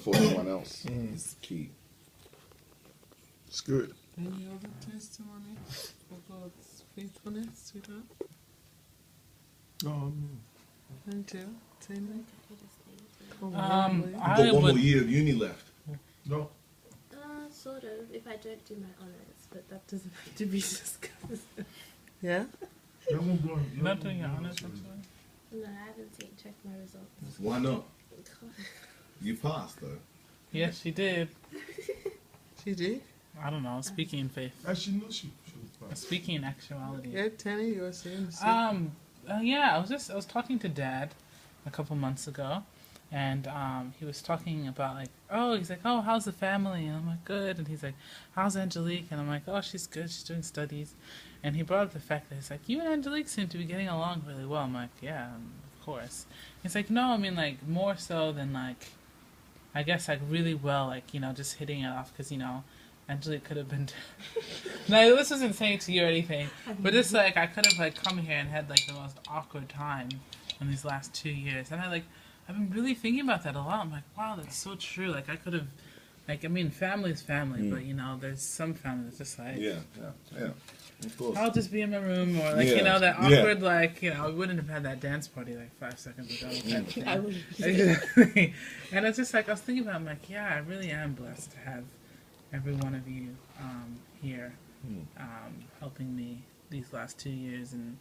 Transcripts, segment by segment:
before anyone else is key. It's good. Any other testimony for God's faithfulness, sweetheart? No, Until Tina? I Got one more would. year of uni left. no. Sort of, if I don't do my honours, but that doesn't have to be discussed. Yeah? You haven't gone. You're not doing your honors actually. No, I haven't checked my results. Why not? You passed though. Yes, she did. She did? I don't know. Speaking in faith. Actually, no, she was fine. Speaking in actuality. Yeah, Tina, you were saying the same. Yeah, I was talking to Dad a couple months ago, and he was talking about he's like, oh, how's the family? And I'm like, good. And he's like, how's Angelique? And I'm like, oh, she's good. She's doing studies. And he brought up the fact that he's like, you and Angelique seem to be getting along really well. I'm like, yeah, of course. He's like, no, I mean more so than I guess really well, just hitting it off because Angelique could have been. No, this isn't saying to you or anything, but just I could have come here and had the most awkward time in these last 2 years, and I've been really thinking about that a lot. I'm like, wow, that's so true. I could have, family's family, but there's some family that's just Yeah. Of course. I'll just be in my room, or Yeah. that awkward we wouldn't have had that dance party 5 seconds ago. Kind of thing. I would. Exactly. And it's just I was thinking about it, I'm like, yeah, I really am blessed to have every one of you here helping me these last 2 years and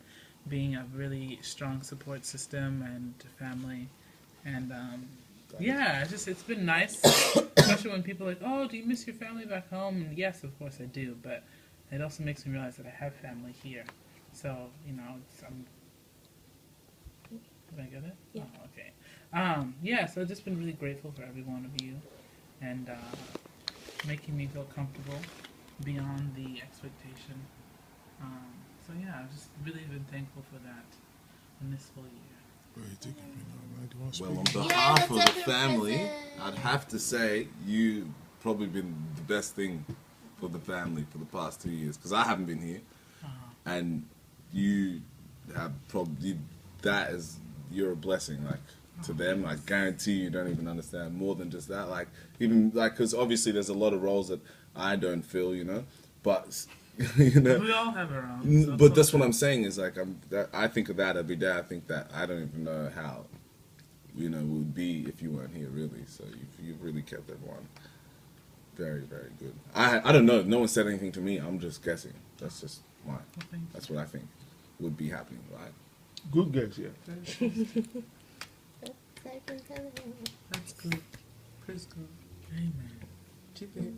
being a really strong support system and family. And it's been nice, especially when people are like, oh, do you miss your family back home? And yes, of course I do, but it also makes me realize that I have family here. So, did I get it? Yeah. Oh, okay. So I've just been really grateful for every one of you and making me feel comfortable beyond the expectation. I've just really been thankful for that in this whole year. Well, on behalf of the family, I'd have to say you probably been the best thing for the family for the past 2 years because I haven't been here, and you have probably you're a blessing to them. I guarantee you don't even understand more than just that. Because obviously there's a lot of roles that I don't fill, but. We all have our own. So but that's what I'm saying is I think of that every day. I think that I don't even know how, it would be if you weren't here really. So you've really kept everyone very, very good. I don't know. No one said anything to me. I'm just guessing. That's just that's what I think would be happening, right? Good guess, yeah. That's good. Praise God. Amen. Keep it.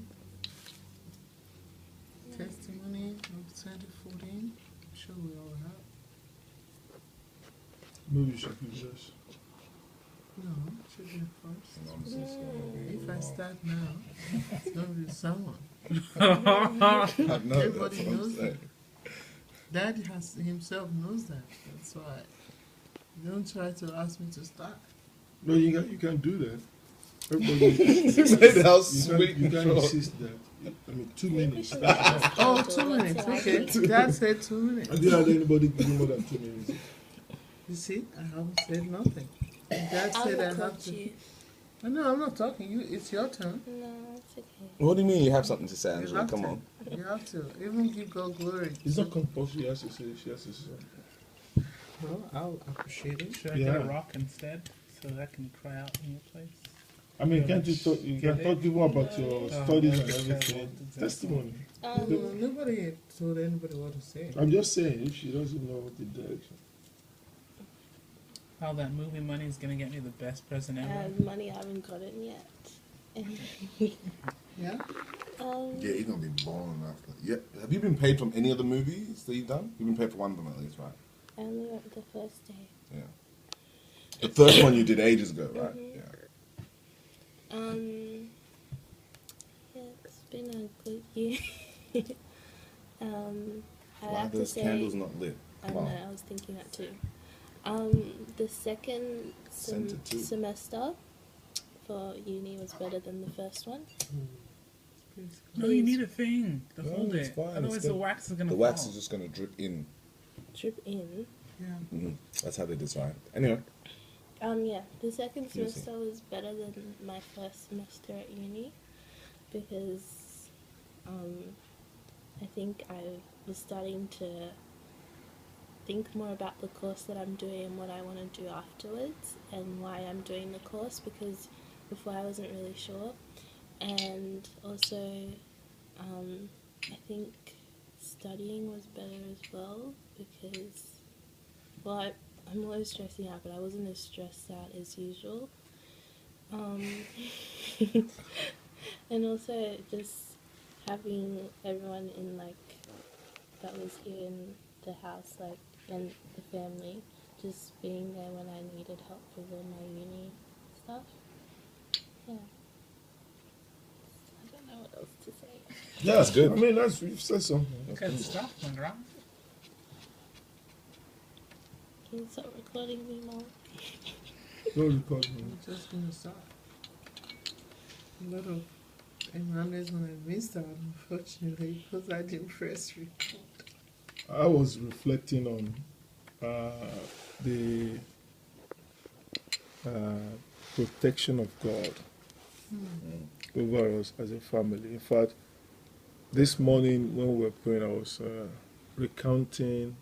Testimony of 2014. I'm sure we all have. Maybe you should give us. No, should be first. If I start now, it's going to be someone. Everybody knows that. Daddy himself knows that. That's why. Don't try to ask me to start. No, you can't do that. Everybody, How sweet. you can't insist that. 2 minutes. Oh, 2 minutes. Okay. Dad said 2 minutes. I didn't have anybody give more than 2 minutes. You see, I haven't said nothing. Dad said I have to. You. No, I'm not talking. It's your turn. No, it's okay. What do you mean you have something to say, You Angela? have Come to. on. You have to. Even give God glory. It's not compulsory. She has to say. Well, I'll appreciate it. Should I get a rock instead so that I can cry out in your place? I mean, can't you talk? You can talk even about your studies and everything. Testimony. Nobody told anybody what to say. I'm just saying, if she doesn't know the direction. How that movie money is going to get me the best present ever. Money I haven't gotten yet. Yeah? Yeah, he's gonna be balling after. Yeah. Have you been paid from any of the movies that you've done? You've been paid for one of them at least, right? I only went the first day. Yeah. The first one you did ages ago, right? Mhm. Yeah. Yeah, it's been a good year. I Why are have to those say, candles not lit? I know, Wow. I was thinking that too. The second Scented too. semester for uni was better than the first one. No, you need a thing to No, hold it's it. fine, Otherwise, it's the good. wax is going to The fall. wax is just gonna drip in. Drip in. Yeah. That's how they design. Anyway, Yeah, the second Yes, yes. semester was better than my first semester at uni because I think I was starting to think more about the course that I'm doing and what I want to do afterwards and why I'm doing the course, because before I wasn't really sure. And also, I think studying was better as well because, well, I'm always stressing out, but I wasn't as stressed out as usual. And also just having everyone in, like, that was here in the house, like, and the family, just being there when I needed help with all my uni stuff. Yeah. I don't know what else to say. Yeah, That's good. I mean, that's you've said something. Good stuff, Mandra. Can you stop recording me, Mom? Don't record me. I'm just gonna start. A lot of Emmanuel's gonna miss out, unfortunately, because I didn't press record. I was reflecting on the protection of God over us as a family. In fact, this morning when we were praying, I was recounting,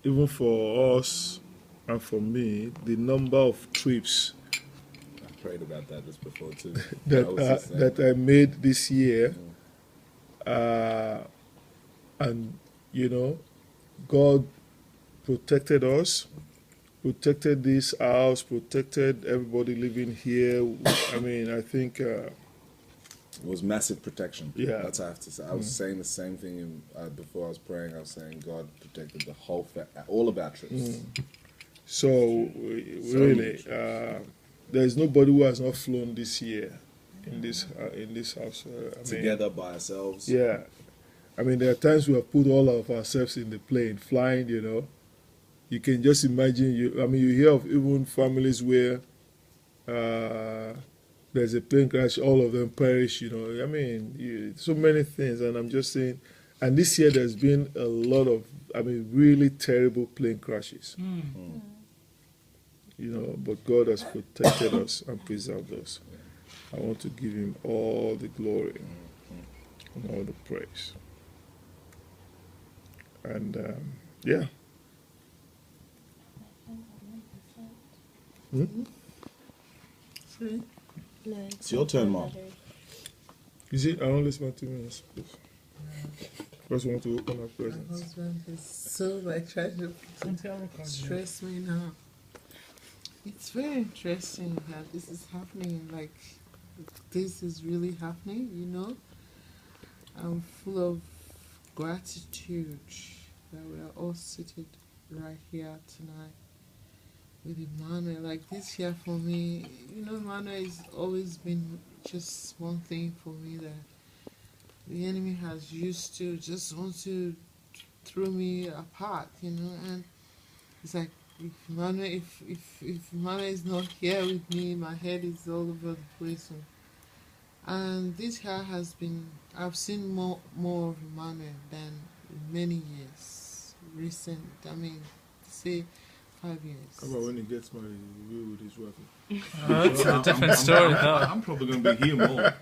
even for us and for me, the number of trips I prayed about that just before too. that I was just saying. that I made this year, and you know, God protected us, protected this house, protected everybody living here. I mean, I think It was massive protection. Yeah. That's what I have to say. I was saying the same thing before I was praying. I was saying God protected the whole, all of our trips. so. So Really, much. there is nobody who has not flown this year in this house. I mean, Together by ourselves. yeah. I mean, there are times we have put all of ourselves in the plane, flying, you know. You can just imagine, you hear of even families where there's a plane crash, all of them perish, you know. I mean, so many things. And I'm just saying, and this year there's been a lot of, really terrible plane crashes. You know, but God has protected us and preserved us. I want to give him all the glory and all the praise. And yeah. See? No, It's your turn, Mom. Is it? I only spent 2 minutes, please. Just want to open our My presents. husband is so, like, trying to stress me now. It's very interesting that this is happening, like, this is really happening, you know. I'm full of gratitude that we are all seated right here tonight with Emmanuel. Like, this year for me, you know, Emmanuel has always been just one thing for me that the enemy has used to just want to throw me apart, you know. And it's like, if Emmanuel is not here with me, my head is all over the place. And this year has been, I've seen more of Emmanuel than in many years. Say 5 years. How about when he gets married, he will with his wife? That's a different story, though. I'm probably going to be here more.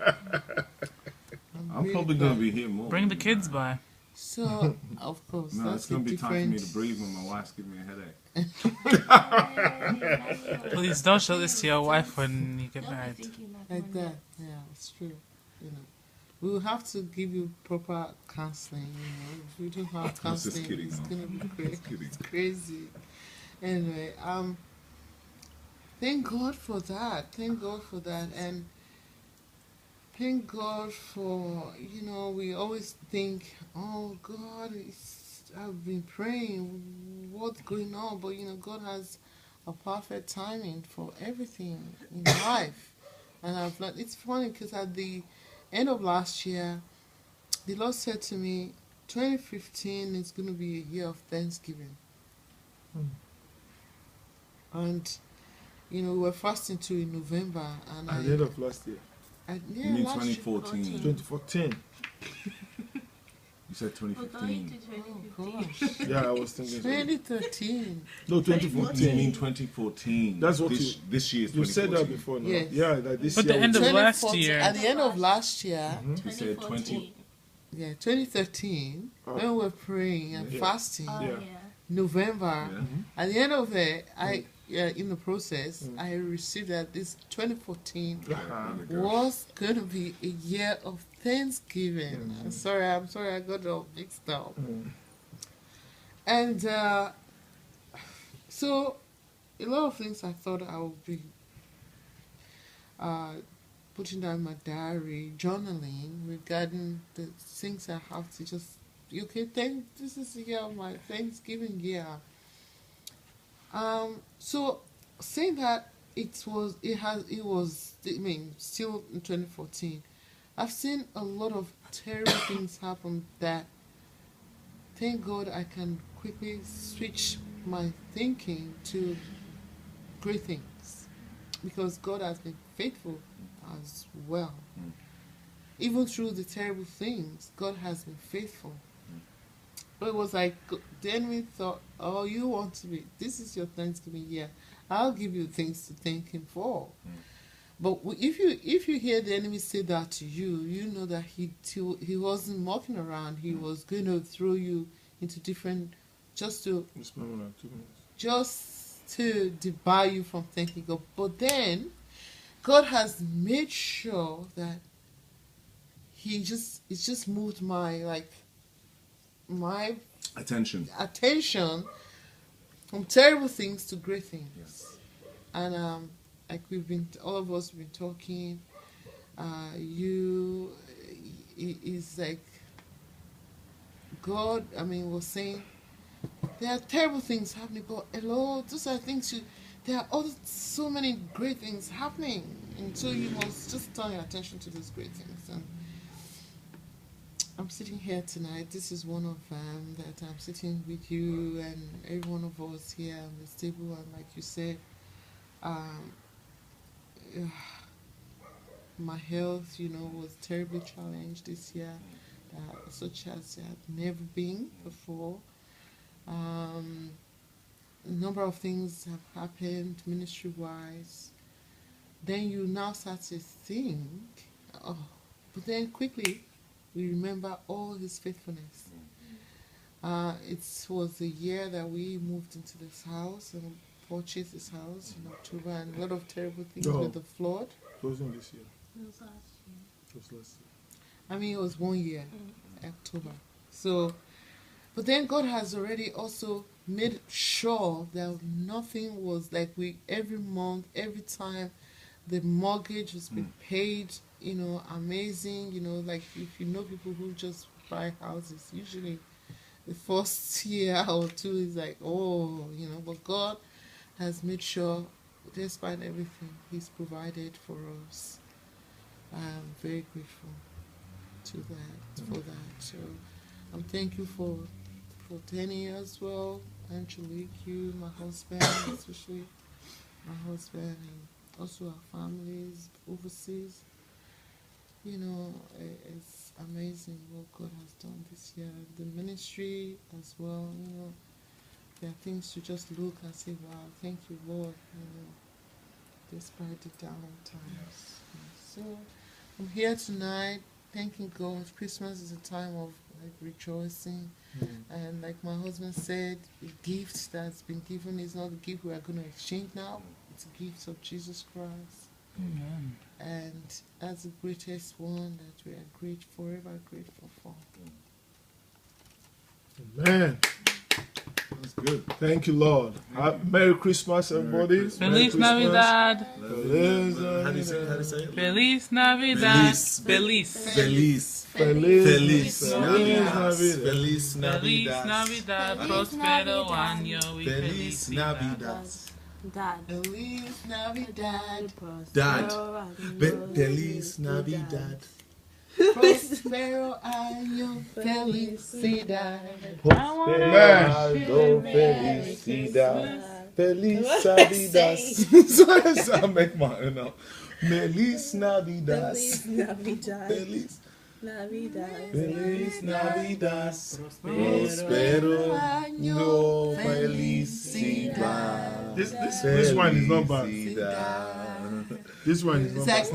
I'm really probably going to proud. be here more. Bring the kids by. So, of course, No, it's that's a going to be time for me different. to breathe when my wife's giving me a headache. Please don't show this to your wife when you get married. Like that, yeah, it's true. You know, we will have to give you proper counseling. You know, if we don't have I was just counseling, kidding, it's Mom. gonna be crazy. Just kidding. It's crazy. Anyway, thank God for that. Thank God for that, and thank God for, you know, we always think, oh God, I've been praying, what's going on? But you know, God has a perfect timing for everything in life. And I've learned, it's funny because at the end of last year, the Lord said to me, 2015 is going to be a year of Thanksgiving. And, you know, we were fasting too in November. And At the end of last year, yeah, You mean last year, 2014? 2014. You said We're going to 2015. 2015. Gosh. Yeah, I was thinking. 2013. No, You 2014. mean 2014? That's what this year's 2014. You said that before now. Yes. Yeah, like this But year. the end of 2014 last year. At the end of last year, You said 20. 2013, Oh. when we were praying and Yeah. fasting, Oh, Yeah. yeah. November, Yeah. at the end of it, in the process, I received that this 2014 Uh-huh. was going to be a year of Thanksgiving. I'm sorry, I got it all mixed up. And so, a lot of things I thought I would be putting down in my diary, journaling regarding the things I have to just, okay, this is the year of my Thanksgiving year. So saying that still in 2014, I've seen a lot of terrible things happen that, thank God, I can quickly switch my thinking to great things, because God has been faithful as well. Even through the terrible things, God has been faithful. But it was like the enemy thought, oh, you want to be, this is your Thanksgiving year, I'll give you things to thank him for. But if you hear the enemy say that to you, you know that he wasn't mocking around. He was going to throw you into different, just to It's more than 2 minutes. just to debar you from thanking God. But then God has made sure that it's just moved my Attention. attention from terrible things to great things. Yes. And like all of us have been talking, is like God, was saying there are terrible things happening, but hello, those are things there are all so many great things happening, and so you must just turn your attention to those great things. And I'm sitting here tonight. This is one of them, that I'm sitting with you and every one of us here on this table. And like you said, my health, was terribly challenged this year, such as it had never been before. A number of things have happened ministry-wise. Then you now start to think, but then quickly we remember all his faithfulness. It was the year that we moved into this house and purchased this house in October, and a lot of terrible things with the flood. It wasn't this year. It was last year. It was last year. It was 1 year, October. So, but then God has already also made sure that nothing was like every month, every time the mortgage was being paid, amazing, like if you know people who just buy houses, usually the first year or two is like, but God has made sure, despite everything, he's provided for us. I'm very grateful for that. So I'm thankful for Tenny as well, Angelique, you, my husband, especially my husband, and also our families overseas. It's amazing what God has done this year. The ministry as well, there are things to just look and say, wow, thank you, Lord, despite the down times. So I'm here tonight thanking God. Christmas is a time of rejoicing. And like my husband said, the gift that's been given is not a gift we are going to exchange now. It's a gift of Jesus Christ. Amen. And that's the greatest one that we are forever grateful for. Amen. That's good. Thank you, Lord. Merry Christmas, everybody. Christmas. Feliz Navidad. Feliz How do you say it? Feliz Navidad. Feliz. Feliz. Feliz. Feliz Navidad. Navidad. Feliz Feliz Navidad. Navidad. Feliz Prospero Navidad. año y Feliz felicidad. Navidad. Dad. Feliz Navidad. Dad. Prospero Feliz Navidad. Prospero año felicidad. Prospero felicidad. Feliz Navidad. So I make mine up. Feliz Navidad. Feliz Navidad. Feliz. Navidad. Feliz Navidad. Prospero año. Felicidad. This one is not bad. Felicidad. This one is not bad.